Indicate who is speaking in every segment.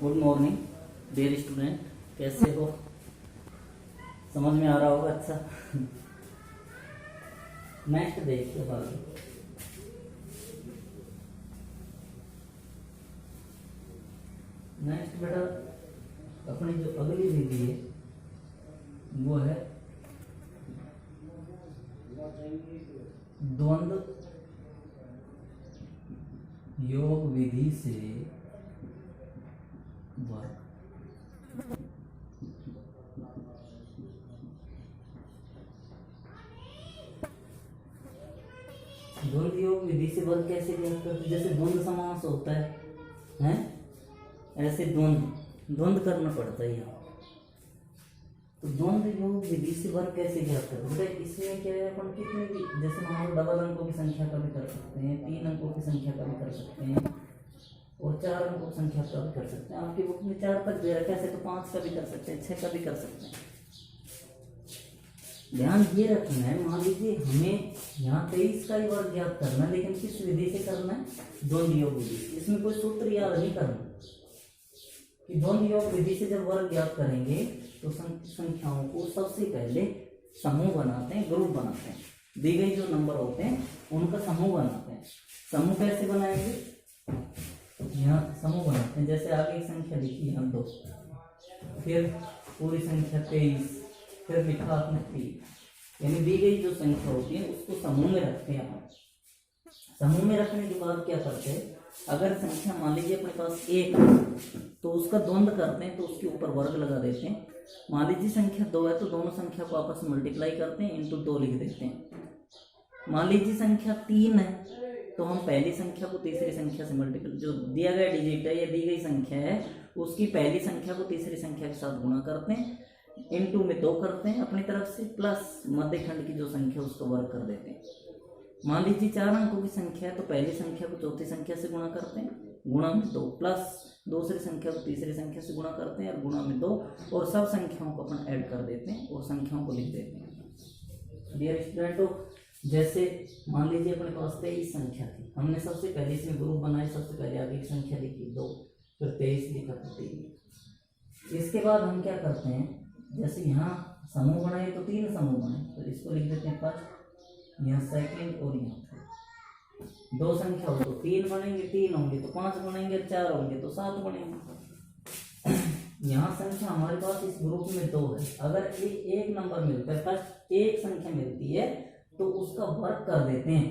Speaker 1: Good morning dear student, कैसे हो? समझ में आ रहा होगा। अच्छा, नेक्स्ट देखिए बाकी। नेक्स्ट बेटा अपनी जो अगली विधि है वो है द्वंद्व योग विधि से वर्ग। द्वंद्व योग विधि से वर्ग कैसे ज्ञात करते? जैसे द्वंद्व समास होता है हैं? ऐसे द्वंद्व करना पड़ता है यहाँ। तो द्वंद्व योग विधि से वर्ग कैसे ज्ञात करते? बेटा इसमें क्या है, अपन कितने भी, जैसे मान लो डबल अंकों की संख्या का भी कर सकते हैं, 3 अंकों की संख्या का भी कर सकते हैं और 4 अंकों की संख्या का भी कर सकते हैं। आपकी बुक में 4 तक दे रखा है, तो 5 का भी कर सकते हैं, 6 का भी कर सकते हैं। ध्यान ये रखना है, मान लीजिए हमें यहाँ 23 का ही वर्ग ज्ञात करना है, लेकिन किस विधि से करना है? द्वंद्व योग विधि। इसमें कोई सूत्र याद नहीं करना कि द्वंद्व योग विधि से जब वर्ग ज्ञात करेंगे तो संख्याओं को सबसे पहले समूह बनाते हैं, ग्रुप बनाते हैं। दी गई जो नंबर होते हैं उनका समूह बनाते हैं। समूह कैसे बनाएंगे? यहाँ समूह बनाते हैं। जैसे आगे की संख्या लिखी हम 2, फिर पूरी संख्या 23, फिर लिखा आपने 3, यानी दी गई जो संख्या होती है उसको समूह में रखते हैं। आप समूह में रखने के बाद क्या करते हैं? अगर संख्या मान लीजिए अपने पास 1 तो उसका द्वंद्व करते हैं, तो उसके ऊपर वर्ग लगा देते हैं। मान लीजिए संख्या 2 है तो दोनों संख्या को आपस में मल्टीप्लाई करते हैं, इंटू 2 लिख देते हैं। मान लीजिए संख्या 3 है तो हम पहली संख्या को तीसरी संख्या से मल्टीप्लाई, जो दिया गया डिजिट है या दी गई संख्या है उसकी पहली संख्या को तीसरी संख्या के साथ गुणा करते हैं, इंटू में 2 करते हैं अपनी तरफ से, प्लस मध्यखंड की जो संख्या उसको वर्ग कर देते हैं। मान लीजिए 4 अंकों की संख्या है तो पहली संख्या को चौथी संख्या से गुणा करते हैं, गुणा में 2, प्लस दूसरी संख्या को तीसरी संख्या से गुणा करते हैं और गुणा में 2, और सब संख्याओं को अपन ऐड कर देते हैं और संख्याओं को लिख देते हैं। डियर स्टूडेंटों, जैसे मान लीजिए अपने पास 23 संख्या थी, हमने सबसे पहले इसमें ग्रुप बनाए, सबसे पहले आगे की संख्या लिखी 2, फिर 23 लिखा, फिर 3। इसके बाद हम क्या करते हैं, जैसे यहाँ समूह बनाए तो 3 समूह बने, तो इसको लिख देते हैं फर्स्ट, यहाँ सेकंड और यहाँ थर्ड। 2 संख्या हो तो 3 बनेंगे, 3 होंगे तो 5 बनेंगे, 4 होंगे तो 7 बनेंगे। यहाँ संख्या हमारे पास इस ग्रुप में 2 है। अगर एक नंबर मिलता है, फर्स्ट एक संख्या मिलती है तो उसका वर्ग कर देते हैं।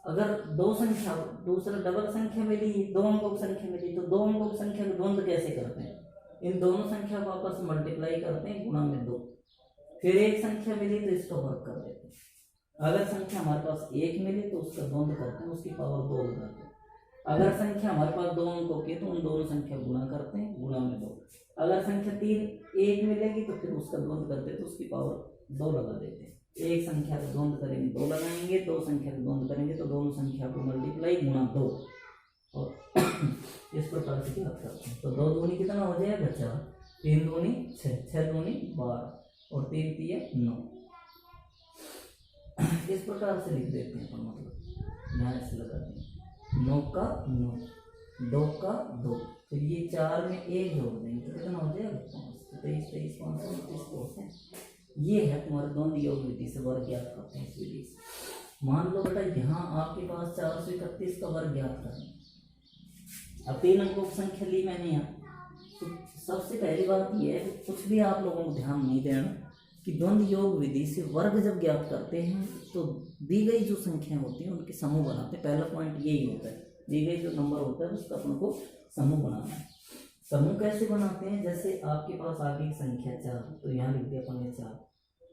Speaker 1: अगर 2 संख्या, दूसरा डबल संख्या मिली, 2 अंकों की संख्या मिली, तो 2 अंकों की संख्या का द्वंद्व कैसे करते हैं? इन दोनों संख्या को आपस में मल्टीप्लाई करते हैं, गुणा में 2। फिर एक संख्या मिली तो इसका वर्ग कर देते हैं। अगर संख्या हमारे पास 1 मिली तो उसका द्वंद्व करते हैं, उसकी पावर 2 लगाते हैं। अगर संख्या हमारे पास 2 अंकों की तो उन दोनों संख्या गुणा करते हैं, गुणा में 2। अगर संख्या 1 मिलेगी तो फिर उसका द्वंद्व करते हैं, तो उसकी पावर 2 लगा देते हैं। एक संख्या का द्वंद्व करेंगे 2 लगाएंगे, 2 संख्या का द्वंद्व करेंगे तो दोनों संख्या को मल्टीप्लाई, गुणा 2, और इस प्रकार से क्या करते हैं। तो 2 दूनी कितना हो जाएगा? 4, 3 दूनी 6, 6 दूनी 12 और 3 3 9। इस प्रकार से लिख देते हैं। मतलब यहाँ ऐसे लगा देंगे 9 का 9, 2 का 2, फिर ये 4 में 1 जोड़ देंगे तो कितना हो जाएगा? 5। 23 23 5 29 2। ये है तुम्हारे द्वंद्व योग विधि से वर्ग ज्ञात करते हैं इस विधि से। मान लो बेटा यहाँ आपके पास 431 का वर्ग ज्ञात करना। अब 3 अंकों की संख्या ली मैंने यहाँ, तो सबसे पहली बात यह है कि कुछ भी आप लोगों को ध्यान नहीं देना कि द्वंद्व योग विधि से वर्ग जब ज्ञात करते हैं तो दी गई जो संख्या होती है उनके समूह बनाते हैं। पहला पॉइंट यही होता है, दी गई जो नंबर होता है उसका अपन को समूह बनाना है। समूह कैसे बनाते हैं? जैसे आपके पास आगे की संख्या 4, तो यहाँ लिख दिया अपन ने 4,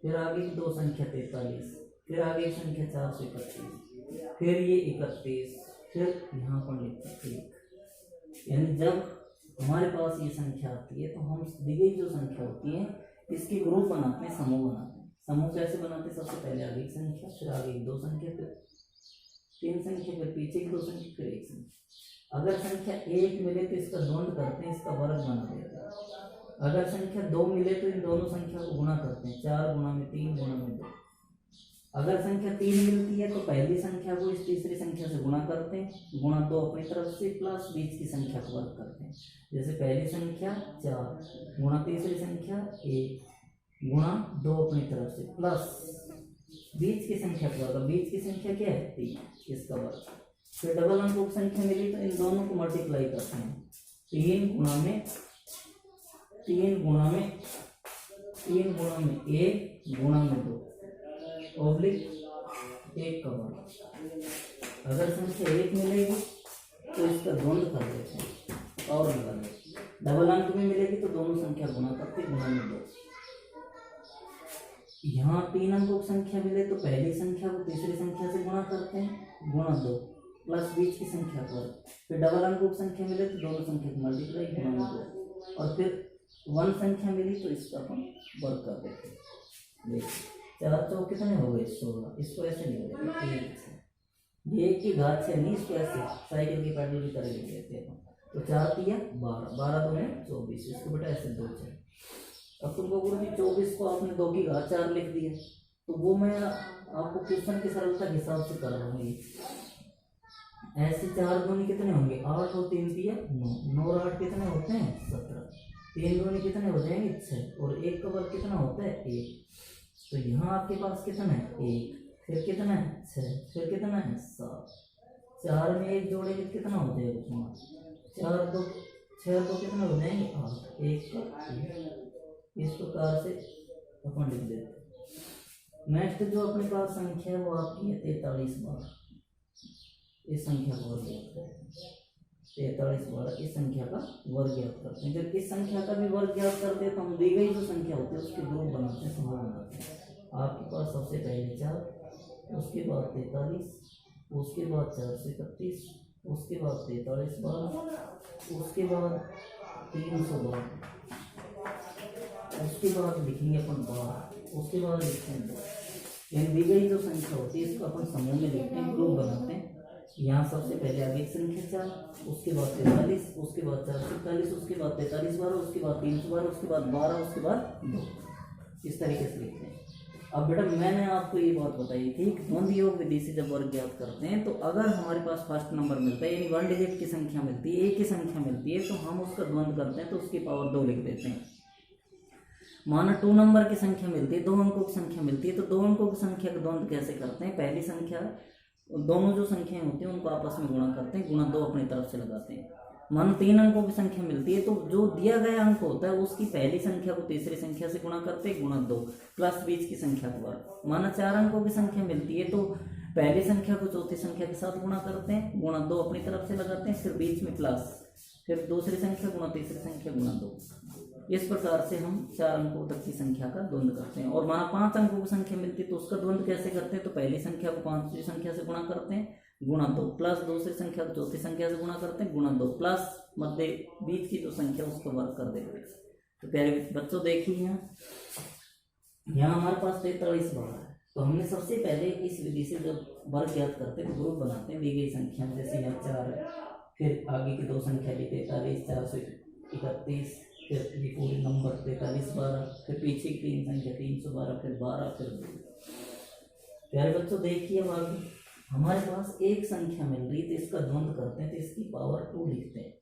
Speaker 1: फिर आगे की 2 संख्या 43, फिर आगे की संख्या 431, फिर ये 31, फिर यहाँ पर लिखते हैं 1। यानी जब हमारे पास ये संख्या आती है तो हम दी गई जो संख्या होती है इसकी ग्रुप बनाते हैं, समूह बनाते हैं। समूह कैसे बनाते हैं? सबसे पहले आगे की संख्या, फिर आगे की 2 संख्या, फिर 3 संख्या, फिर पीछे की 2 संख्या, फिर 1 संख्या। अगर संख्या 1 मिले तो इसका द्वंद्व करते हैं, इसका वर्ग बना देते हैं। अगर संख्या 2 मिले तो इन दोनों संख्या को गुणा करते हैं, 4 गुणा में 3 गुणा में 2। अगर संख्या 3 मिलती है तो पहली संख्या को इस तीसरी संख्या से गुणा करते हैं, गुणा 2 अपनी तरफ से प्लस बीच की संख्या को वर्ग करते हैं। जैसे पहली संख्या 4 गुणा तीसरी संख्या 1 गुणा 2 अपनी तरफ से प्लस बीच की संख्या को वर्ग। बीच की संख्या क्या है 3, इसका वर्ग। फिर डबल अंकों की संख्या मिली तो इन दोनों को मल्टीप्लाई करते हैं। 3 गुणा में 1 गुणा में 2 ऑब्लिक 1 का वर्ग। अगर संख्या 1 मिलेगी तो इसका द्वंद्व कर देते हैं और निकालें। डबल अंक में मिलेगी तो दोनों संख्या गुणा करते, गुणा में 2। यहाँ 3 अंकों की संख्या मिले तो पहली संख्या को तीसरी संख्या से गुणा करते हैं, गुणा 2 प्लस बीच की संख्या को। फिर डबल अंकों की संख्या मिले तो दोनों संख्या को मल्टीप्लाई, गुणा में 2। और फिर 1 संख्या मिली तो इसका अपन वर्ग कर देते हैं। देखिए 4 चौक कितने हो गए 16। इसको ऐसे नहीं होगा, ये 1 की घात 6 नहीं, इसको ऐसे साइकिल की पैडल की तरह लिख लेते हैं। तो 4 तिया 12, 12 दूनी 24, इसको बेटा ऐसे 2 4। अब तुमको गुरु जी 24 को आपने 2 की घात 4 लिख दिया, तो वो मैं आपको क्वेश्चन की सरलता के हिसाब से कर रहा हूँ। ऐसे 4 दूनी कितने होंगे 8 और 3 तिया 9, 9 और 8 कितने होते हैं 17। 3 दूनी कितने हो जाएंगे 6 और 1 का वर्ग कितना होता है 1। तो यहाँ आपके पास कितना है 1, फिर कितना है 6, फिर कितना है 7। 4 में 1 जोड़ेंगे कितना हो जाएगा 5, 4 2 6 2 कितना हो जाएंगे 8, 1 का 1। इस प्रकार से अपन लिख देते हैं। नेक्स्ट जो अपने पास संख्या है वो आपकी है 43 बार। इस संख्या का वर्ग ज्ञात करते हैं। 43 बार इस संख्या का वर्ग ज्ञात करते हैं। जब इस संख्या का भी वर्ग ज्ञात करते हैं तो हम दी गई जो संख्या होती है उसके ग्रुप बनाते हैं, समूह बनाते हैं। आपके पास सबसे पहले 4, उसके बाद 43, उसके बाद 4 से 31, उसके बाद 43 बार, उसके बाद 312, उसके बाद लिखेंगे अपन 12, उसके बाद लिखेंगे 2। इन दी गई जो संख्या होती है इसको अपन समूह में लिखते हैं, ग्रुप बनाते हैं। यहाँ सबसे पहले आगे एक संख्या 4, उसके बाद 43, उसके बाद 4 से 41, उसके बाद 43 बार, उसके बाद 312, उसके बाद 12, उसके बाद 2। इस तरीके से लिखते हैं। अब बेटा मैंने आपको ये बात बताई थी कि द्वंद्व योग विधि से जब वर्ग ज्ञात करते हैं तो अगर हमारे पास फर्स्ट नंबर मिलता है यानी 1 डिजिट की संख्या मिलती है, एक ही संख्या मिलती है, तो हम उसका द्वंद्व करते हैं तो उसकी पावर 2 लिख देते हैं। माना 2 नंबर की संख्या मिलती है, 2 अंकों की संख्या मिलती है, तो 2 अंकों की संख्या का द्वंद्व कैसे करते हैं। पहली संख्या दोनों जो संख्याएं होती हैं उनको आपस में गुणा करते हैं, गुणा 2 अपनी तरफ से लगाते हैं। मानो 3 अंकों की संख्या मिलती है तो जो दिया गया अंक होता है उसकी पहली संख्या को तीसरी संख्या से गुणा करते हैं, गुणा 2 प्लस बीच की संख्या को वर्ग। माना 4 अंकों की संख्या मिलती है तो पहली संख्या को चौथी संख्या के साथ गुणा करते हैं, गुणा 2 अपनी तरफ से लगाते हैं, फिर बीच में प्लस, फिर दूसरी संख्या गुणा तीसरी संख्या गुणा 2। इस प्रकार से हम 4 अंकों तक की संख्या का द्वंद्व करते हैं। और माना 5 अंकों की संख्या मिलती है तो उसका द्वंद्व कैसे करते हैं। तो पहली संख्या को पांचवी संख्या से गुणा करते हैं, गुणा 2 प्लस दूसरी संख्या को चौथी संख्या से गुणा करते हैं, गुणा 2 प्लस मध्य बीच की जो संख्या उसको वर्ग कर देते हैं। तो प्यारे बच्चों देखिए यहाँ हमारे पास 43 बार है, तो हमने सबसे पहले इस विधि से जब वर्ग ज्ञात करते हैं तो ग्रुप बनाते हैं दी गई संख्या। जैसे यहाँ 4 है, फिर आगे की 2 संख्या ली 43, 431, फिर ये पूरे नंबर 43 12, फिर पीछे की 3 संख्या 312, फिर 12, फिर 2। प्यारे बच्चों देखिए अब आगे हमारे पास एक संख्या मिल रही है तो इसका द्वंद्व करते हैं तो इसकी पावर 2 लिखते हैं।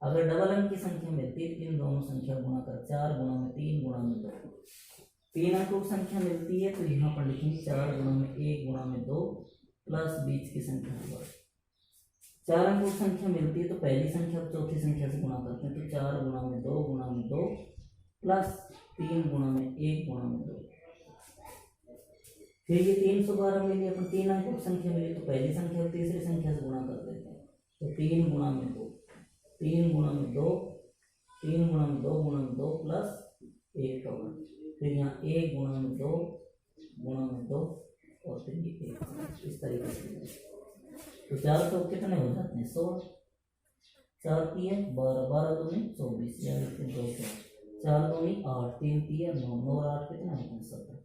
Speaker 1: अगर डबल अंक की संख्या मिलती है तो इन दोनों संख्या गुणा कर 4 गुणा में 3 गुणा में 2। 3 अंकों की संख्या मिलती है तो यहाँ पर लिखेंगे 4 गुणा में 1 गुणा में 2 प्लस बीच की संख्या वर्ग। 4 अंकों की संख्या मिलती है तो पहली संख्या को चौथी संख्या से गुणा करते हैं तो 4 गुणा में 2 गुणा में 2 प्लस 3 गुणा में 1 गुणा में 2। फिर ये 312 मिली, अपन 3 अंकों की संख्या मिली तो पहली संख्या को तीसरी संख्या से गुणा कर देते हैं तो 3 गुणा में 2, 3 गुणा में 2, 3 गुणा में 2 गुणा में 2 प्लस 1 का वर्ग। फिर यहाँ 1 गुणा में 2 गुणा में 2 और फिर ये 1 इस तरीके से। तो 4 चौक कितने हो जाते हैं 16, 4 3 12, 12 दूनी 24 यानी फिर 2 4 दूनी 8, 3 3 9, 9 और 8 कितने होते हैं 17,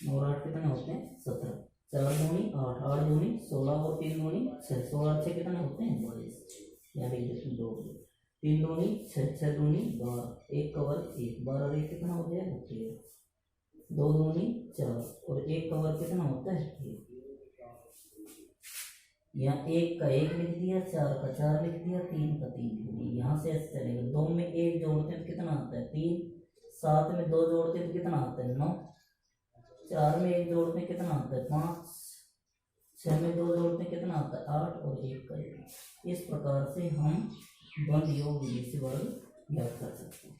Speaker 1: 9 और 8 कितने होते हैं 17। 4 दूनी 8, 8 दूनी 16 और 3 दूनी 6, 16 6 कितने होते हैं 22 यानी 2, 3 दूनी 6, 6 दूनी 12, 1 का वर्ग 1, 12 और 1 कितना हो जाएगा 13। दो दूनी 4 और 1 का वर्ग कितना होता है 1। यहाँ 1 का 1 लिख दिया, 4 का 4 लिख दिया, 3 का 3 लिख दिया। यहाँ से ऐसे चलेगा। 2 में 1 जोड़ते हैं तो कितना आता है 3, 7 में 2 जोड़ते हैं तो कितना आता है 9, 4 में 1 जोड़ते हैं कितना आता है 5, 6 में 2 जोड़ते हैं कितना आता है 8 और 1 का 1। इस प्रकार से हम द्वंद्व योग विधि से वर्ग ज्ञात कर सकते हैं।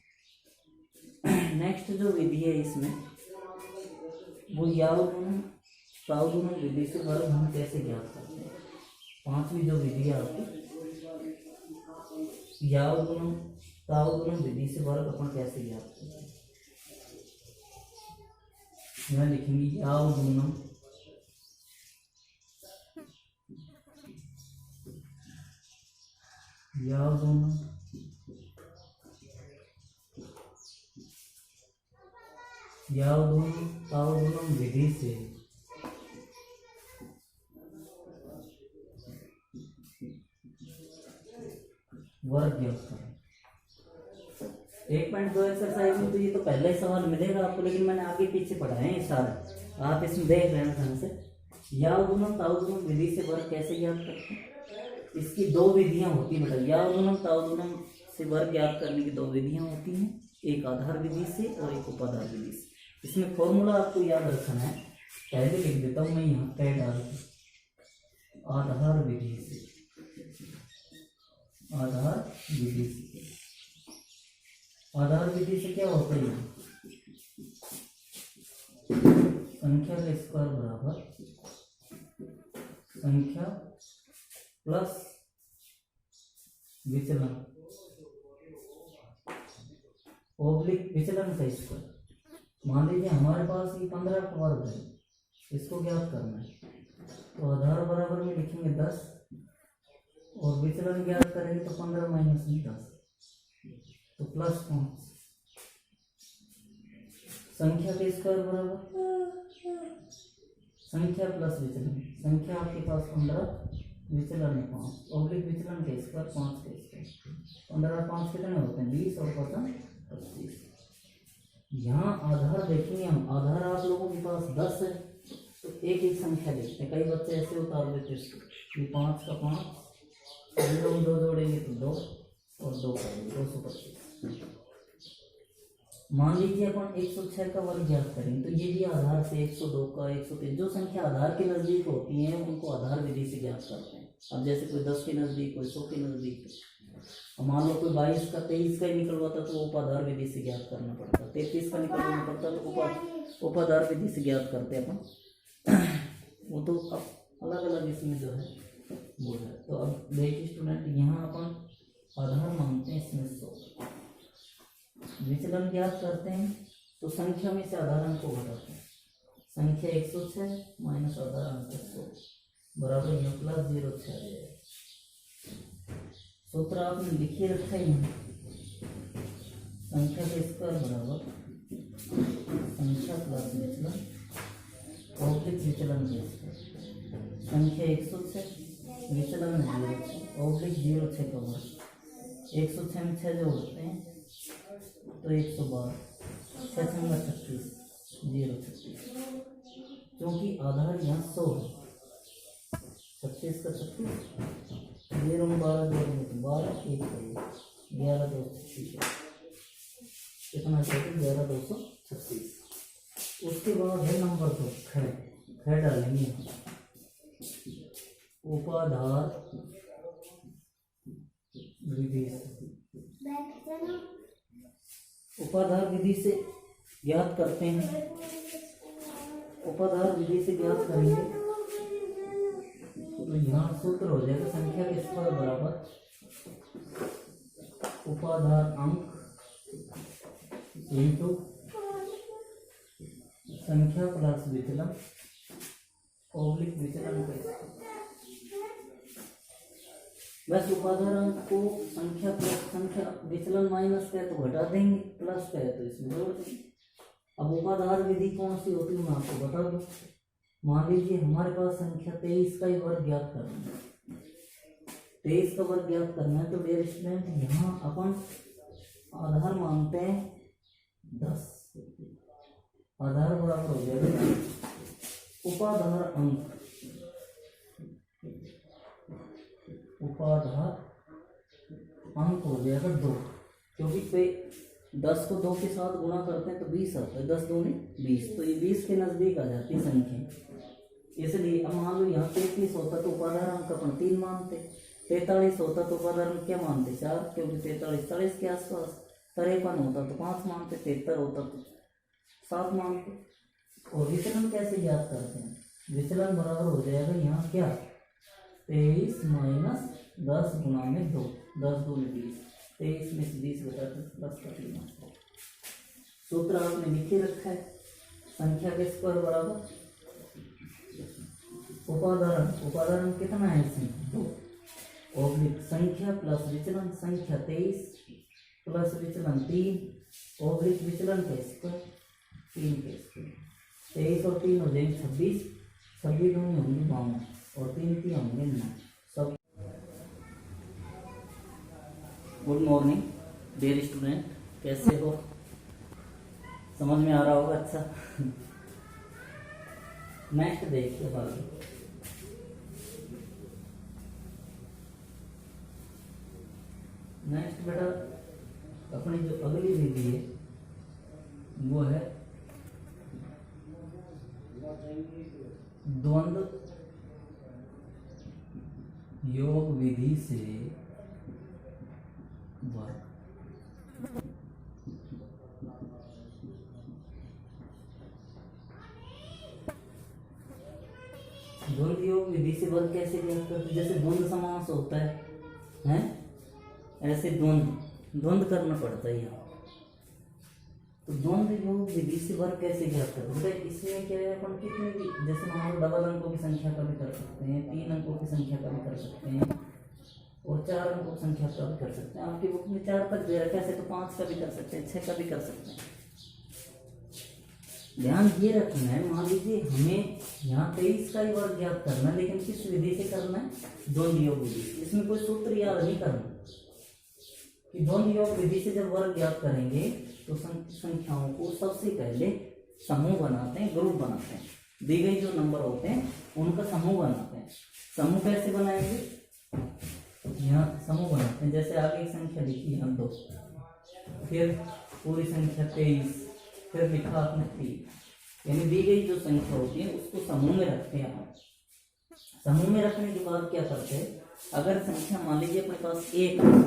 Speaker 1: नेक्स्ट जो विधि है इसमें वो याव गुणन ताव गुणन विधि से वर्ग हम कैसे ज्ञात करते हैं। पांचवी जो विधि है आपकी याव गुणन ताव गुणन विधि से वर्ग अपन कैसे ज्ञात करते हैं। यहाँ लिखेंगे याव गुणन याव गुणन याव गुणन ताव गुणन विधि से वर्ग ज्ञात करें। 1.2 एक्सरसाइज में तो ये तो पहला ही सवाल मिलेगा आपको, लेकिन मैंने आगे पीछे पढ़ाए हैं सारे, आप इसमें देख लेना ढंग से। याव गुणन ताव गुणन विधि से वर्ग कैसे ज्ञात करते हैं। इसकी दो विधियां होती हैं बेटा। याव गुणन ताव गुणन से वर्ग ज्ञात करने की दो विधियां होती हैं, एक आधार विधि से और एक उपाधार विधि से। इसमें फॉर्मूला आपको याद रखना है, पहले लिख देता हूँ मैं यहाँ तय डाल के। आधार विधि से, आधार विधि से, आधार विधि से क्या होता है संख्या का स्क्वायर बराबर संख्या प्लस विचलन ओब्लिक विचलन का स्क्वायर। मान लीजिए हमारे पास ये 15 का वर्ग है, इसको ज्ञात करना है तो आधार बराबर में लिखेंगे 10 और विचलन ज्ञात करेंगे तो 15 माइनस 10 तो प्लस 5। संख्या के स्क्वायर बराबर संख्या प्लस विचलन। संख्या आपके पास 15, विचलन है 5, ओब्लिक विचलन के स्क्वायर 5 के स्क्वायर। 15 और 5 कितने होते हैं 20 और 25। यहाँ आधार देखेंगे हम, आधार आप लोगों के पास 10 है तो एक एक संख्या लिखते हैं। कई बच्चे ऐसे उतार देते हैं ये 5 का 5, 2 जोड़ेंगे तो 2 और 2 करेंगे 225। मान लीजिए अपन 106 का वर्ग ज्ञात करें तो ये भी आधार से 102 का 103 जो संख्या आधार के नज़दीक होती है उनको आधार विधि से ज्ञात करते हैं। अब जैसे कोई 10 के नज़दीक, कोई 100 के नज़दीक, मान लो कोई 22 का 23 का ही निकलवाता तो उपाधार विधि से ज्ञात करना पड़ता, 33 का निकलवाना पड़ता तो उपाधार विधि से ज्ञात करते अपन। वो तो अब अलग अलग इसमें जो है वो है। तो अब देखिए स्टूडेंट, यहाँ अपन आधार मानते हैं इसमें 100, विचलन ज्ञात करते हैं तो संख्या में से आधार अंक को घटाते हैं। संख्या 106 माइनस आधार अंक 100 बराबर यहाँ प्लस 0 6 सूत्र आपने लिखिए रखा है यहाँ। संख्या के स्क्वायर बराबर संख्या प्लस विचलन ओब्लिक विचलन के स्क्वायर। संख्या 106 विचलन 0 ओब्लिक 0 6 का वर्ग। 106 में 6 जोड़ते हैं तो 112, 6 संगा 36, 036। क्योंकि आधार यहाँ 100 है, 36 का 36, 0 में 12 जोड़ेंगे तो 12, 1 करेंगे 11 236 कितना चाहिए 11 236। उसके बाद है नंबर 2 ख डालेंगे उपाधार विधि से। उपाधार विधि से ज्ञात करते हैं। उपाधार विधि से ज्ञात करेंगे तो यहाँ सूत्र हो जाएगा संख्या के स्क्वायर बराबर उपाधार अंक इंटू संख्या प्लस विचलन ओब्लिक विचलन का स्क्वायर। बस उपाधार अंक को संख्या प्लस संख्या विचलन माइनस का है तो घटा देंगे, प्लस का है तो इसमें जोड़ देंगे। अब उपाधार विधि कौन सी होती है मैं आपको बता दूं। मान लीजिए हमारे पास संख्या 23 का ही वर्ग ज्ञात करना है, 23 का वर्ग ज्ञात करना है तो डियर स्टूडेंट यहाँ अपन आधार मानते हैं 10। आधार बराबर हो जाएगा उपाधार अंक, उपाधार अंक हो जाएगा 2, क्योंकि पे 10 को 2 के साथ गुणा करते हैं तो 20 आता है, 10 दूनी 20, तो ये 20 के नजदीक आ जाती है संख्या। इसलिए अब मान लो यहाँ 33 होता तो उपाधार अंक अपन 3 मानते, 43 होता तो उपाधार अंक क्या मानते 4, क्योंकि 43 40 के आसपास, 53 होता तो 5 मानते, 73 होता तो 7 मानते। और विचलन कैसे ज्ञात करते हैं, विचलन बराबर हो जाएगा यहाँ क्या 23 माइनस 10 गुणा में 2, 10 दूनी 20, 23 में से 20 बचा तो प्लस का 3। सूत्र आपने लिखे रखा है, संख्या के स्क्वायर बराबर उपादान कितना है इसमें 2, ऑब्लिक संख्या प्लस विचलन, संख्या 23 प्लस विचलन 3, ऑब्लिक विचलन के स्क्वायर 3 के स्क्वायर, 23 और 3 हो जाएंगे 26, 26 दूनी होंगे 52 और 3 3 होंगे 9। सब गुड मॉर्निंग डियर स्टूडेंट, कैसे हो, समझ में आ रहा होगा अच्छा। नेक्स्ट देखिए बाकी, नेक्स्ट बेटा अपनी जो अगली विधि है वो है द्वंद्व योग विधि से वर्ग। द्वंद्व योग विधि से वर्ग कैसे ज्ञात करते, जैसे द्वंद्व समास होता है हैं? ऐसे द्वंद्व करना पड़ता है यहाँ। तो द्वंद्व योग विधि से वर्ग कैसे ज्ञात करते हैं, इसमें क्या है अपन कितने भी, जैसे मान लो डबल अंकों की संख्या का भी कर सकते हैं, 3 अंकों की संख्या का भी कर सकते हैं और 4 अंकों की संख्या का भी कर सकते हैं। आपकी बुक में 4 तक दे रखा है, ऐसे तो 5 का भी कर सकते हैं, 6 का भी कर सकते हैं। ध्यान ये रखना है, मान लीजिए हमें यहाँ 23 का ही वर्ग ज्ञात करना है, लेकिन किस विधि से करना है, द्वंद्व योग विधि। इसमें कोई सूत्र याद नहीं करना कि द्वंद्व योग विधि से जब वर्ग ज्ञात करेंगे तो संख्याओं को सबसे पहले समूह बनाते हैं, ग्रुप बनाते हैं, दी गई जो नंबर होते हैं उनका समूह बनाते हैं। समूह कैसे बनाएंगे, यहाँ समूह बनाते हैं, जैसे आगे एक संख्या लिखी हम 2, फिर पूरी संख्या 23, फिर लिखा आपने 3, यानी दी गई जो संख्या होती है उसको समूह में रखते हैं। हम समूह में रखने के बाद क्या करते हैं, अगर संख्या मान लीजिए अपने पास 1 है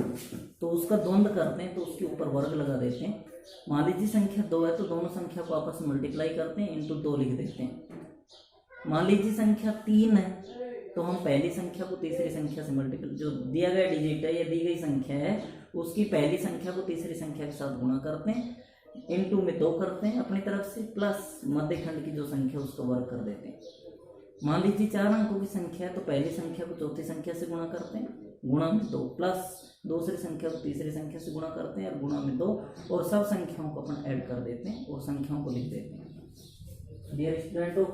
Speaker 1: तो उसका द्वंद्व करते हैं, तो उसके ऊपर वर्ग लगा देते हैं। मान लीजिए संख्या 2 है तो दोनों संख्या को आपस में मल्टीप्लाई करते हैं, इंटू 2 लिख देते हैं। मान लीजिए संख्या 3 है तो हम पहली संख्या को तीसरी संख्या से मल्टीप्लाई, जो दिया गया डिजिट है या दी गई संख्या है उसकी पहली संख्या को तीसरी संख्या के साथ गुणा करते हैं, इंटू में 2 करते हैं अपनी तरफ से, प्लस मध्यखंड की जो संख्या उसका वर्ग कर देते हैं। मान लीजिए 4 अंकों की संख्या है तो पहली संख्या को चौथी संख्या से गुणा करते हैं, गुणा में 2, प्लस दूसरी संख्या को तीसरी संख्या से गुणा करते हैं और गुणा में 2, और सब संख्याओं को अपन ऐड कर देते हैं और संख्याओं को लिख देते हैं। डियर स्टूडेंटों,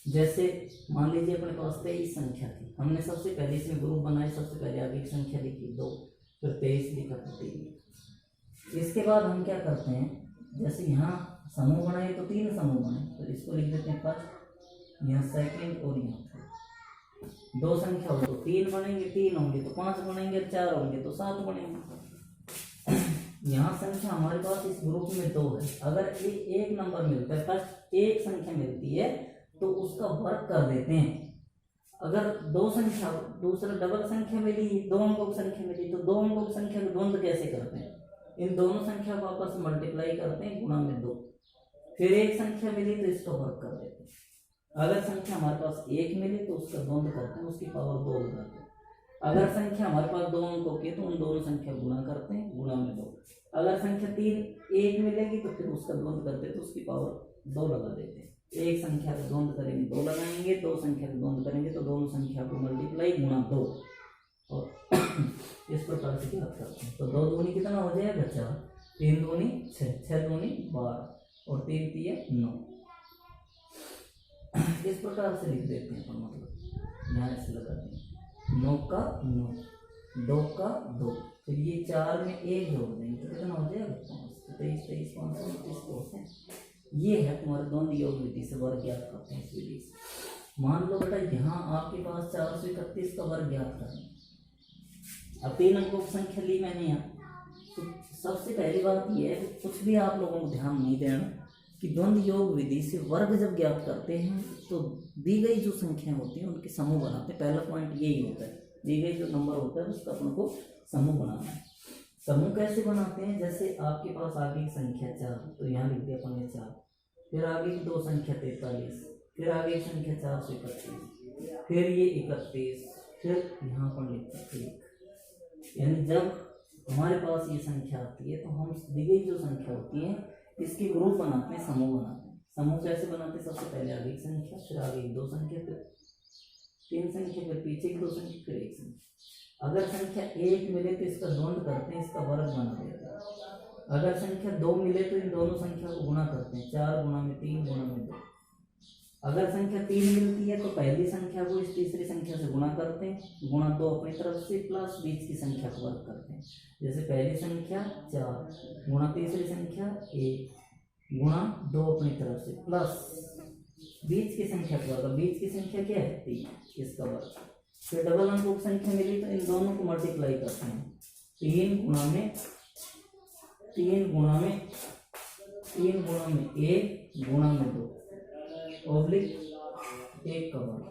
Speaker 1: जैसे मान लीजिए अपने पास 23 संख्या थी, हमने सबसे पहले इसमें ग्रुप बनाए, सबसे पहले आगे एक संख्या लिखी 2, फिर 23 लिखा, फिर 3। इसके बाद हम क्या करते हैं, जैसे यहाँ समूह बनाए तो 3 समूह बनाए, तो इसको लिख देते हैं फर्स्ट, यहाँ सेकंड और यहाँ थर्ड। 2 संख्या हो तो 3 बनेंगे, 3 होंगे तो 5 बनेंगे, 4 होंगे तो 7 बनेंगे। यहाँ संख्या हमारे पास इस ग्रुप में 2 है, अगर एक नंबर मिलता है, फर्स्ट एक संख्या मिलती है तो उसका वर्ग कर देते हैं। अगर 2 संख्या, दूसरा डबल संख्या मिली, 2 अंकों की संख्या मिली, तो 2 अंकों की संख्या का द्वंद्व कैसे करते हैं, इन दोनों संख्या को आपस में मल्टीप्लाई करते हैं, गुणा में 2, फिर एक संख्या मिली तो इसका वर्ग कर देते हैं। अगर संख्या हमारे पास 1 मिली तो उसका द्वंद्व करते हैं, उसकी पावर 2 लगाते हैं। अगर संख्या हमारे पास 2 अंकों की तो उन दोनों संख्या गुणा करते हैं, गुणा में 2। अगर संख्या 1 मिलेगी तो फिर उसका द्वंद्व करते हैं, तो उसकी पावर 2 लगा देते हैं। एक संख्या का द्वंद्व करेंगे 2 लगाएंगे, 2 संख्या का द्वंद्व करेंगे तो दोनों संख्या को मल्टीप्लाई, गुणा 2, और इस प्रकार से क्या करते हैं। तो 2 दूनी कितना हो जाएगा 4, 3 दूनी 6, 6 दूनी 12 और 3 3 9। इस प्रकार से लिख देते हैं, मतलब यहाँ से लगाते हैं 9 का 9, 2 का 2, फिर ये 4 में 1 जोड़ देंगे तो कितना हो जाएगा 5, 23 23 5 29 होते हैं। ये है तुम्हारे द्वंद्व योग विधि से वर्ग ज्ञात करते हैं इस विधि से। मान लो बेटा यहाँ आपके पास 431 का वर्ग ज्ञात करना है। अब 3 अंकों की संख्या ली मैंने यहाँ, तो सबसे पहली बात यह है कि कुछ भी आप लोगों को ध्यान नहीं देना कि द्वंद्व योग विधि से वर्ग जब ज्ञात करते हैं तो दी गई जो संख्या होती है उनके समूह बनाते हैं। पहला पॉइंट यही होता है, दी गई जो नंबर होता है उसका अपन को समूह बनाना है। समूह कैसे बनाते हैं, जैसे आपके पास आगे की संख्या 4, तो यहाँ लिख दिया अपन ने 4, फिर आगे की दो संख्या 43, फिर आगे की संख्या 431, फिर ये 31, फिर यहाँ पर लिखते हैं 1। यानी जब हमारे पास ये संख्या आती है तो हम दी गई जो संख्या होती है इसके ग्रुप बनाते हैं, समूह बनाते हैं। समूह कैसे बनाते हैं, सबसे पहले आगे की संख्या, फिर आगे की दो संख्या, फिर 3 संख्या, फिर पीछे की 2 संख्या, फिर 1 संख्या। अगर संख्या 1 मिले तो इसका द्वंद्व करते हैं, इसका वर्ग बना देते हैं। अगर संख्या 2 मिले तो इन दोनों संख्या को गुणा करते हैं, 4 गुणा में 3 गुणा में 2। अगर संख्या 3 मिलती है तो पहली संख्या को इस तीसरी संख्या से गुणा करते हैं, गुणा 2 अपनी तरफ से प्लस बीच की संख्या को वर्ग करते हैं। जैसे पहली संख्या 4 गुणा तीसरी संख्या 1 गुणा 2 अपनी तरफ से प्लस बीच की संख्या को वर्ग। बीच की संख्या क्या है 3, इसका वर्ग। फिर डबल अंकों की संख्या मिली तो इन दोनों को मल्टीप्लाई करते हैं, 3 गुणा में 1 गुणा में 2 ऑब्लिक 1 का वर्ग।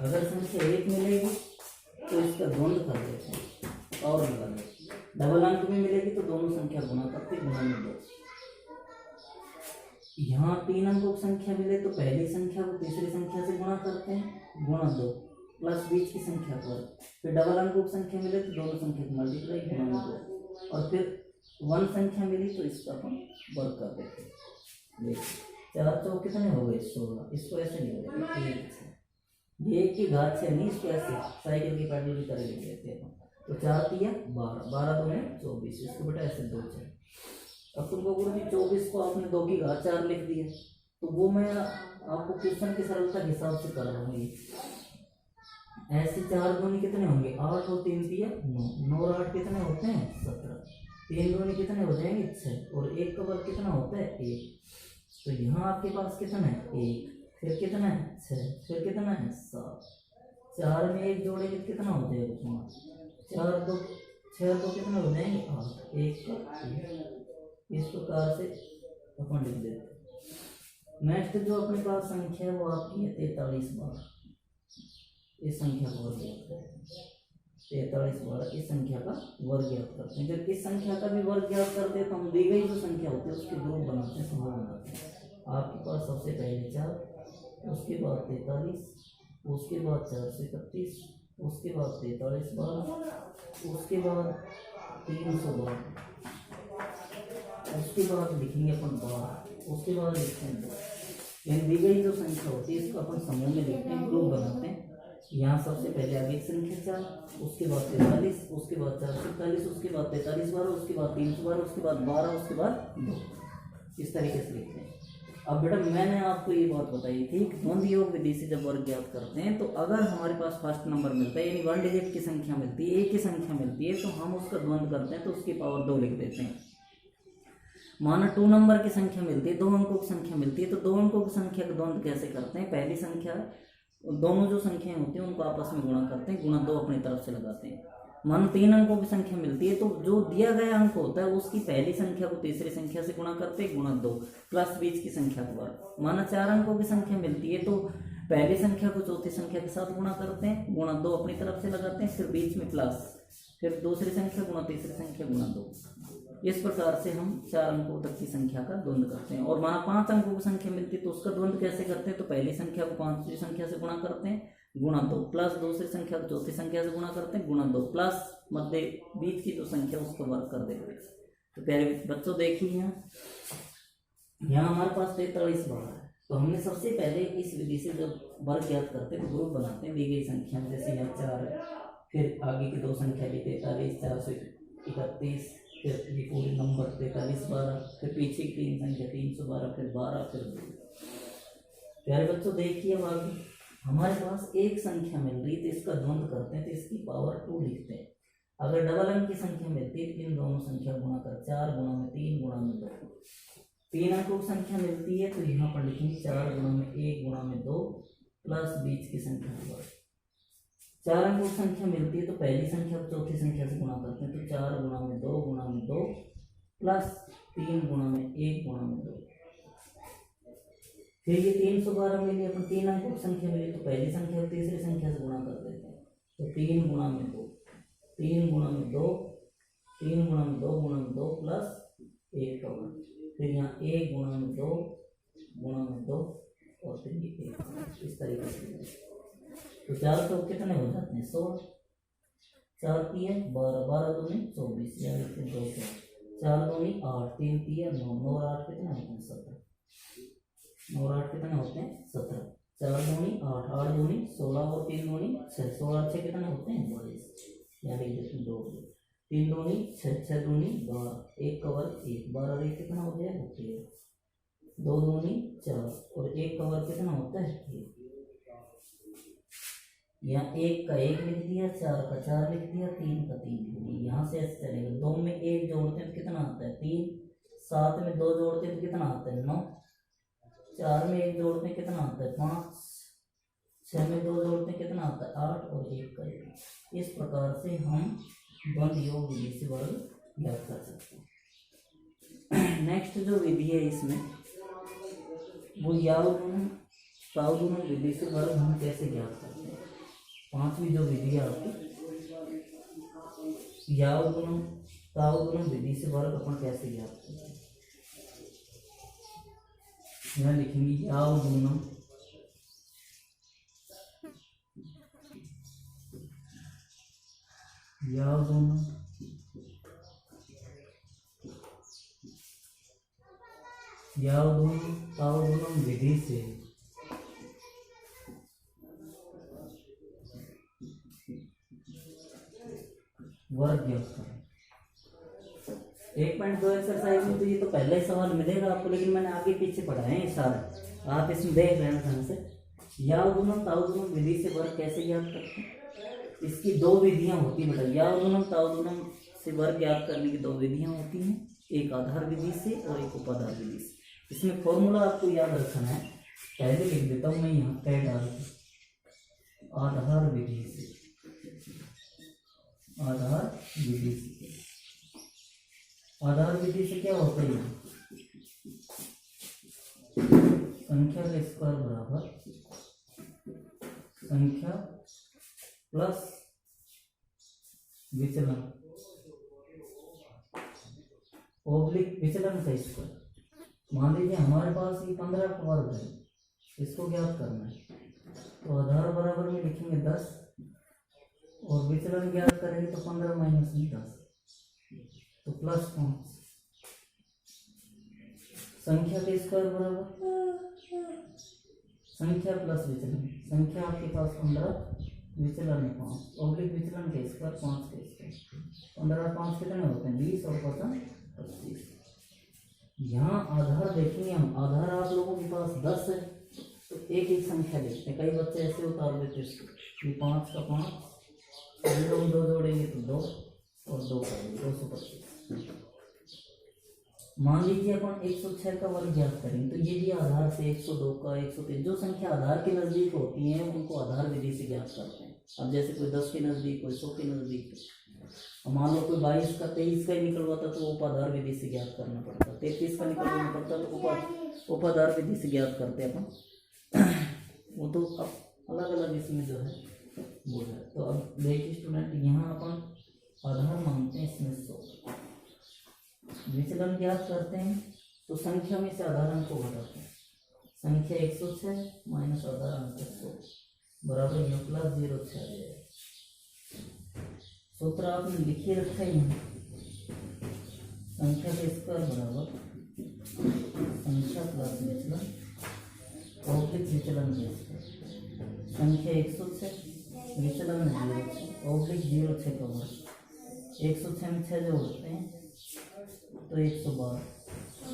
Speaker 1: अगर संख्या 1 मिलेगी तो इसका द्वंद्व कर देते हैं और लगा देते। डबल अंक में मिलेगी तो दोनों संख्या गुणा करते, गुणा में 2। यहाँ 3 अंकों की संख्या मिले तो पहली संख्या को तीसरी संख्या से गुणा करते हैं, गुणा 2 प्लस बीच की संख्या को वर्ग। फिर डबल अंकों की संख्या मिले तो दोनों संख्या को मल्टीप्लाई, गुणा में 2। और फिर 1 संख्या मिली तो इसका अपन वर्ग कर देते हैं। देखिए 4 चौक कितने हो गए 16। इसको ऐसे नहीं होगा, ये 1 की घात 6 नहीं, इसको ऐसे साइकिल की पैडल की तरह लिख लेते हैं। तो 4 तिया 12, 12 2 में 24, इसको बेटा ऐसे 2 4। अब तुमको गुरु जी 24 को आपने 2 की घात 4 लिख दिया, तो वो मैं आपको क्वेश्चन की सरलता के हिसाब से कर रहा हूँ। ये ऐसे 4 दूनी कितने होंगे 8 और 3 तिया 9, 9 और 8 कितने होते हैं 17, 3 दूनी कितने हो जाएंगे 6 और 1 का वर्ग कितना होता है 1। तो यहाँ आपके पास कितना है 1, फिर कितना है 6, फिर कितना है 7। 4 में 1 जोड़ेंगे कितना हो जाएगा 5, 4 2 6 2 कितना हो जाएंगे 8, 1 का 1। इस प्रकार से अपन लिख देते हैं। नेक्स्ट जो अपने पास संख्या है वो आपकी है 43 बार। इस संख्या का वर्ग ज्ञात करते हैं, 43 बार इस संख्या का वर्ग ज्ञात करते हैं। जब इस संख्या का भी वर्ग ज्ञात करते हैं तो हम दी गई जो संख्या होती है उसके ग्रुप बनाते हैं, समूह बनाते हैं। आपके पास सबसे पहले 4, उसके बाद 43, उसके बाद 431, उसके बाद 43 बार, उसके बाद 312, उसके बाद लिखेंगे अपन 12, उसके बाद लिखते हैं 2। यानी दी गई जो संख्या होती है इसको अपन समूह में लिखते हैं, ग्रुप बनाते हैं। यहाँ सबसे पहले आगे संख्या 4, उसके बाद 43, उसके बाद 441, उसके बाद 43 बार, उसके बाद 312, उसके बाद 12, उसके बाद 2। इस तरीके से लिखते हैं। अब बेटा मैंने आपको ये बात बताई थी कि द्वंद्व योग विधि से जब वर्ग ज्ञात करते हैं तो अगर हमारे पास फर्स्ट नंबर मिलता है, यानी 1 डिजिट की संख्या मिलती है, एक ही संख्या मिलती है, तो हम उसका द्वंद्व करते हैं तो उसकी पावर 2 लिख देते हैं। माना 2 नंबर की संख्या मिलती है, 2 अंकों की संख्या मिलती है, तो 2 अंकों की संख्या का द्वंद्व कैसे करते हैं, पहली संख्या दोनों जो संख्याएं होती हैं उनको आपस में गुणा करते हैं, गुणा 2 अपनी तरफ से लगाते हैं। मानो 3 अंकों की संख्या मिलती है तो जो दिया गया अंक होता है उसकी पहली संख्या को तीसरी संख्या से गुणा करते हैं, गुणा 2 प्लस बीच की संख्या को वर्ग। माना 4 अंकों की संख्या मिलती है तो पहली संख्या को चौथी संख्या के साथ गुणा करते हैं, गुणा 2 अपनी तरफ से लगाते हैं, फिर बीच में प्लस, फिर दूसरी संख्या गुणा तीसरी संख्या गुणा 2। इस प्रकार से हम 4 अंकों तक की संख्या का द्वंद्व करते हैं। और माना 5 अंकों की संख्या मिलती है तो उसका द्वंद्व कैसे करते हैं, तो पहली संख्या को 5वीं संख्या से गुणा करते हैं, गुणा 2 प्लस दूसरी संख्या को चौथी संख्या से गुणा करते हैं, गुणा 2 प्लस मध्य बीच की जो संख्या उसको वर्ग कर देते हैं। तो प्यारे बच्चों देखिए यहाँ हमारे पास 43 बार है, तो हमने सबसे पहले इस विधि से जब वर्ग ज्ञात करते हैं तो ग्रुप बनाते हैं दी गई संख्या, जैसे यहाँ 4 है, फिर आगे की 2 संख्या भी 43, 431, फिर ये पूरे नंबर 43 12, फिर पीछे की 3 संख्या 312, फिर 12, फिर 2। प्यारे बच्चों देखिए अब आगे हमारे पास एक संख्या मिल रही तो इसका द्वंद्व करते हैं तो इसकी पावर 2 लिखते हैं। अगर डबल अंक की संख्या मिलती है तो इन दोनों संख्या गुणा कर 4 गुणा में 3 गुणा में 2, 3 अंकों की संख्या मिलती है तो यहाँ पर लिखेंगे 4 गुणा में 1 गुणा में 2 प्लस बीच की संख्या का वर्ग। 4 अंकों की संख्या मिलती है तो पहली संख्या और चौथी संख्या से गुणा करते हैं, तो 4 गुणा में 2 गुणा में 2 प्लस 3 गुणा में 1 गुणा में 2। फिर ये 312 मिली, अपन 3 अंकों की संख्या मिली तो पहली संख्या और तीसरी संख्या से गुणा कर देते हैं, तो 3 गुणा में 2 3 गुणा में 2 3 गुणा में 2 गुणा में 2 प्लस 1 का वर्ग। फिर यहाँ 1 गुणा में 2 गुणा में 2 और फिर ये 1 इस तरीके से। तो 4 तो कितने हो जाते हैं 16, 4 3 12 12 दूनी 24 यानी 2 4 दूनी 8 3 3 9 9 और 8 कितने होते हैं 17, 9 और 8 कितने होते हैं 17। 4 दूनी 8 8 दूनी 16 और 3 दूनी 6 16 6 कितने होते हैं 22 यानी देखिए 2 3 दूनी 6 6 दूनी 12 1 का वर्ग 1 12 और 1 कितना हो गया 13 2 दूनी 4 और 1 का वर्ग कितना होता है 1। यहाँ 1 का 1 लिख दिया, 4 का 4 लिख दिया, 3 का 3 लिख दिया। यहाँ से ऐसे चलेगा, 2 में 1 जोड़ते हैं तो कितना आता है 3, 7 में 2 जोड़ते हैं तो कितना आता है 9, 4 में 1 जोड़ते हैं कितना आता है 5, 6 में 2 जोड़ते हैं कितना आता है 8 और 1 का 1। इस प्रकार से हम द्वंद्व योग विधि से वर्ग ज्ञात कर सकते हैं। नेक्स्ट जो विधि है इसमें वो याव गुणन ताव गुणन विधि से वर्ग हम कैसे ज्ञात करते हैं। पांचवी जो विधि है आपकी याव गुणन ताव गुणन विधि से वर्ग अपन कैसे ज्ञात करते हैं। यहाँ लिखेंगे याव गुणन याव गुणन याव गुणन ताव गुणन विधि से वर्ग ज्ञात करें। 1.2 एक्सरसाइज में तो ये तो पहले ही सवाल मिलेगा आपको, लेकिन मैंने आगे पीछे पढ़ाए हैं सारे, आप इसमें देख रहे हैं ढंग से। याव गुणन ताव गुणन विधि से वर्ग कैसे ज्ञात करते हैं। इसकी 2 विधियां होती है बेटा, याव गुणन ताव गुणन से वर्ग ज्ञात करने की 2 विधियां होती हैं, एक आधार विधि से और एक उपाधार विधि से। इसमें फॉर्मूला आपको याद रखना है, पहले लिख देता हूँ मैं यहाँ तय डाल आधार विधि से, आधार विधि से। आधार विधि से क्या होता है, संख्या का स्क्वायर बराबर संख्या प्लस विचलन ओब्लिक विचलन का स्क्वायर। मान लीजिए हमारे पास ये 15 का वर्ग है, इसको ज्ञात करना है तो आधार बराबर में लिखेंगे 10 और विचलन ज्ञात करेंगे तो 15 माइनस 10 तो प्लस 5। संख्या के स्क्वायर बराबर संख्या प्लस विचलन, संख्या आपके पास 15 विचलन है 5 ओब्लिक विचलन के स्क्वायर 5 के स्क्वायर। 15 और 5 कितने होते हैं 20 और 5 25। यहाँ आधार देखेंगे हम, आधार आप लोगों के पास 10 है तो एक एक संख्या लिखते हैं, कई बच्चे ऐसे उतार देते हैं इसको, ये 5 का 5 जीरो में 2 जोड़ेंगे तो 2 और 2 करेंगे 225। मान लीजिए अपन 106 का वर्ग ज्ञात करेंगे तो ये भी आधार से 102 का 103 जो संख्या आधार के नजदीक होती है उनको आधार विधि से ज्ञात करते हैं। अब जैसे कोई 10 के नजदीक, कोई 100 के नजदीक, मान लो कोई 22 का 23 का ही निकलवाता तो उपाधार विधि से ज्ञात करना पड़ता, 33 का निकलवाना पड़ता तो उपाधार विधि से ज्ञात करते अपन। वो तो अब अलग अलग इसमें जो है वो है। तो अब देखिए स्टूडेंट, यहाँ अपन आधार मानते हैं इसमें 100, विचलन ज्ञात करते हैं तो संख्या में से आधार अंक को घटाते हैं, संख्या 106 माइनस आधार अंक 100 बराबर यहाँ प्लस 0 6 सूत्र आपने लिखिए रखा है यहाँ, संख्या का स्क्वायर बराबर संख्या प्लस विचलन ओब्लिक विचलन के स्क्वायर। संख्या 106 विचलन 0 ओब्लिक 0 6 का वर्ग। 106 में 6 जोड़ते हैं तो 112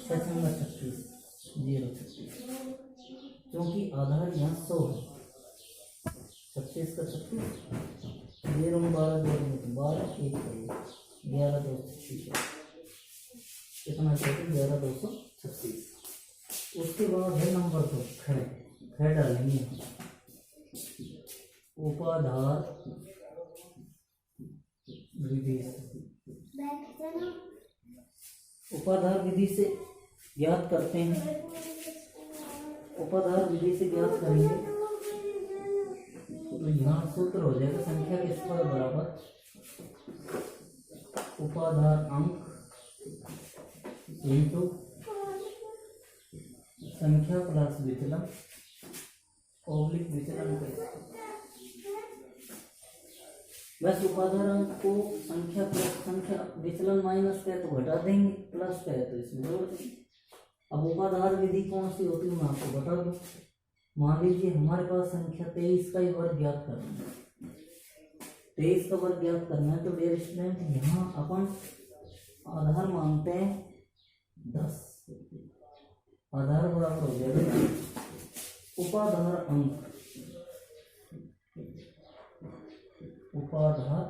Speaker 1: 6 36 0 36। क्योंकि आधार यहाँ 100 है, 36 का 36 0 में 12 जोड़ेंगे तो 12 1 11 2 36। कितना चाहिए 11,236। उसके बाद है नंबर 2 ख डालेंगे उपाधार विधि से। उपाधार विधि से ज्ञात करते हैं। उपाधार विधि से ज्ञात करेंगे तो यहाँ सूत्र हो जाएगा संख्या के स्क्वायर बराबर उपाधार अंक इंटू संख्या प्लस विचलन ओब्लिक विचलन का। बस उपाधार अंक को संख्या प्लस संख्या विचलन माइनस का है तो घटा देंगे, प्लस का है तो इसमें जोड़ देंगे। अब उपाधार विधि कौन सी होती है मैं आपको बता दूं। मान लीजिए हमारे पास संख्या 23 का ही वर्ग ज्ञात करना है, 23 का वर्ग ज्ञात करना है तो डियर स्टूडेंट यहाँ अपन आधार मानते हैं 10। आधार बराबर हो जाएगा उपाधार अंक, उपाधार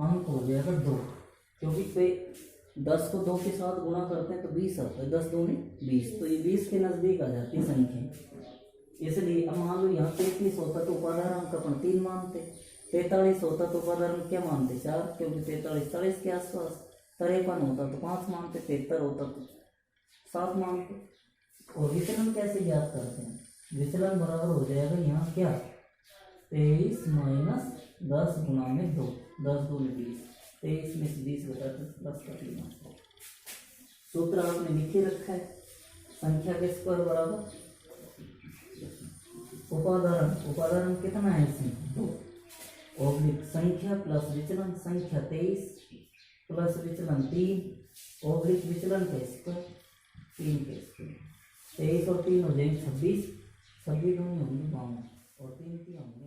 Speaker 1: अंक हो जाएगा 2, क्योंकि 10 को 2 के साथ गुणा करते हैं तो 20 आता है, 10 दूनी 20, तो ये 20 के नजदीक आ जाती है संख्या। इसलिए अब मान लो यहाँ 33 होता तो उपाधार अंक अपन 3 मानते, 43 होता तो उपाधार अंक क्या मानते 4, क्योंकि 43 40 के आसपास, 53 होता तो 5 मानते, 73 होता तो 7 मानते। और विचलन कैसे ज्ञात करते हैं, विचलन बराबर हो जाएगा यहाँ क्या 23 माइनस 10 गुणा में 2, 10 दूनी 20, 23 में से 20 घटाते 10 का 3। सूत्र आपने लिखे रखा है संख्या के स्क्वायर बराबर उपादान कितना है इसमें 2 ओब्लिक संख्या प्लस विचलन, संख्या 23 प्लस विचलन 3 ओब्लिक विचलन का स्क्वायर 3 के स्क्वायर। 23 और 3 हो जाएंगे 26, 26 होंगे 52 और 3 की होंगे